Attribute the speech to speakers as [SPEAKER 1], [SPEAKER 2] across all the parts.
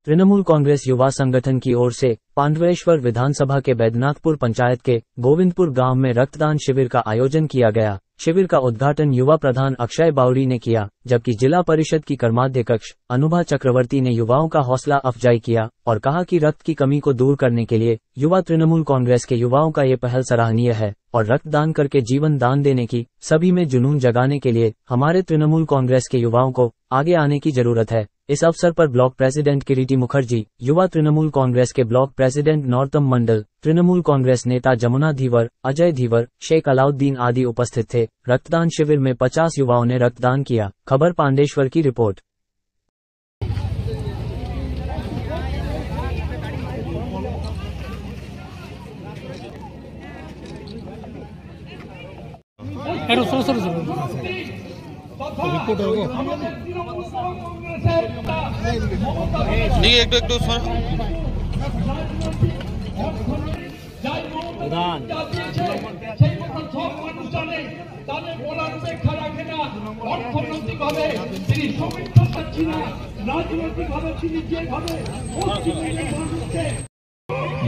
[SPEAKER 1] तृणमूल कांग्रेस युवा संगठन की ओर से पांडवेश्वर विधानसभा के बैद्यनाथपुर पंचायत के गोविंदपुर गांव में रक्तदान शिविर का आयोजन किया गया। शिविर का उद्घाटन युवा प्रधान अक्षय बावरी ने किया, जबकि जिला परिषद की कर्माध्यक्ष अनुभा चक्रवर्ती ने युवाओं का हौसला अफजाई किया और कहा कि रक्त की कमी को दूर करने के लिए युवा तृणमूल कांग्रेस के युवाओं का ये पहल सराहनीय है और रक्तदान करके जीवन दान देने की सभी में जुनून जगाने के लिए हमारे तृणमूल कांग्रेस के युवाओं को आगे आने की जरूरत है। इस अवसर पर ब्लॉक प्रेसिडेंट किरीटी मुखर्जी, युवा तृणमूल कांग्रेस के ब्लॉक प्रेसिडेंट नौरतम मंडल, तृणमूल कांग्रेस नेता जमुना धीवर, अजय धीवर, शेख अलाउद्दीन आदि उपस्थित थे। रक्तदान शिविर में 50 युवाओं ने रक्तदान किया। खबर पांडेश्वर की रिपोर्ट।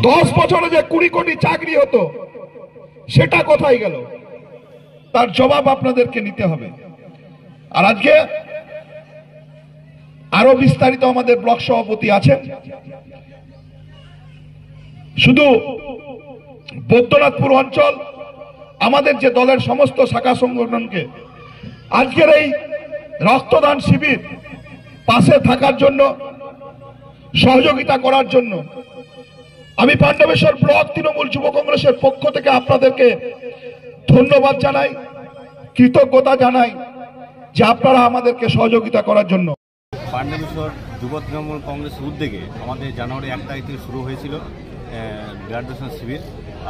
[SPEAKER 2] দশ বছরে যে 20 কোটি চাকরি হতো সেটা কোথায় গেল, তার জবাব আপনাদেরকে নিতে হবে। আর আজকে আরো বিস্তারিত আমাদের ব্লক সভাপতি আছেন। শুধু বৈদ্যনাথপুর অঞ্চল আমাদের যে দলের সমস্ত শাখা সংগঠনকে আজকের এই রক্তদান শিবির পাশে থাকার জন্য, সহযোগিতা করার জন্য আমি পাণ্ডবেশ্বর ব্লক তৃণমূল যুব কংগ্রেসের পক্ষ থেকে আপনাদেরকে ধন্যবাদ জানাই, কৃতজ্ঞতা জানাই যে আপনারা আমাদেরকে সহযোগিতা করার জন্য।
[SPEAKER 3] পাণ্ডবেশ্বর যুব তৃণমূল কংগ্রেসের উদ্যোগে আমাদের জানুয়ারি 1 তারিখ থেকে শুরু হয়েছিল ব্লাড ডোনেশন শিবির।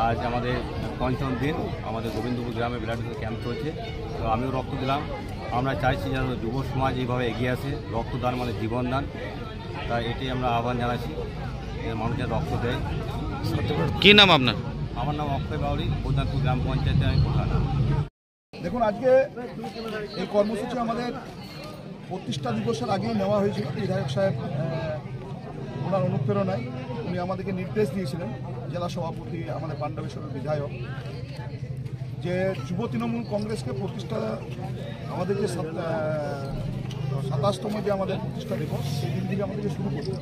[SPEAKER 3] আজ আমাদের ৫ম দিন আমাদের গোবিন্দপুর গ্রামে ব্লাড ডোনেশন ক্যাম্প চলছে। তো আমিও রক্ত দিলাম। আমরা চাইছি যেন যুব সমাজ এইভাবে এগিয়ে আসে। রক্তদান মানে জীবনদান, তাই এটাই আমরা আহ্বান জানাচ্ছি মানুষের রক্ত দেয়।
[SPEAKER 4] কি নাম আপনার?
[SPEAKER 3] আমার নাম অক্ষয় বাউরি, বৈদ্যনাথপুর গ্রাম পঞ্চায়েতে আমি প্রধান।
[SPEAKER 2] দেখুন, আজকে এই কর্মসূচি আমাদের প্রতিষ্ঠা দিবসের আগেই নেওয়া হয়েছিল। বিধায়ক সাহেব ওনার অনুপ্রেরণায় উনি আমাদেরকে নির্দেশ দিয়েছিলেন, জেলা সভাপতি আমাদের পাণ্ডবেশ্বরের বিধায়ক, যে যুব তৃণমূল কংগ্রেসকে প্রতিষ্ঠা, আমাদের যে 27তম যে আমাদের প্রতিষ্ঠা দিবস, সেই দিন থেকে আমাদেরকে শুরু করতে।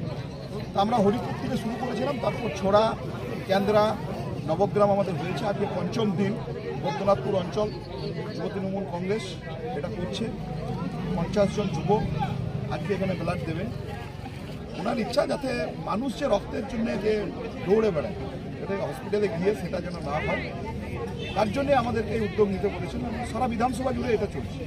[SPEAKER 2] আমরা হরিপুর থেকে শুরু করেছিলাম, তারপর ছোড়া, কেন্দ্রা, নবগ্রাম আমাদের হয়েছে। আজকে 5ম দিন বৈদ্যনাথপুর অঞ্চল যুব তৃণমূল কংগ্রেস এটা করছে। 50 জন যুবক আজকে এখানে ব্লাড দেবে। ওনার ইচ্ছা যাতে মানুষ যে রক্তের জন্য যে দৌড়ে বেড়ায়, যাতে হসপিটালে গিয়ে সেটা যেন না হয়, তার জন্যে আমাদেরকে এই উদ্যোগ নিতে বলেছেন। সারা বিধানসভা জুড়ে এটা চলছে।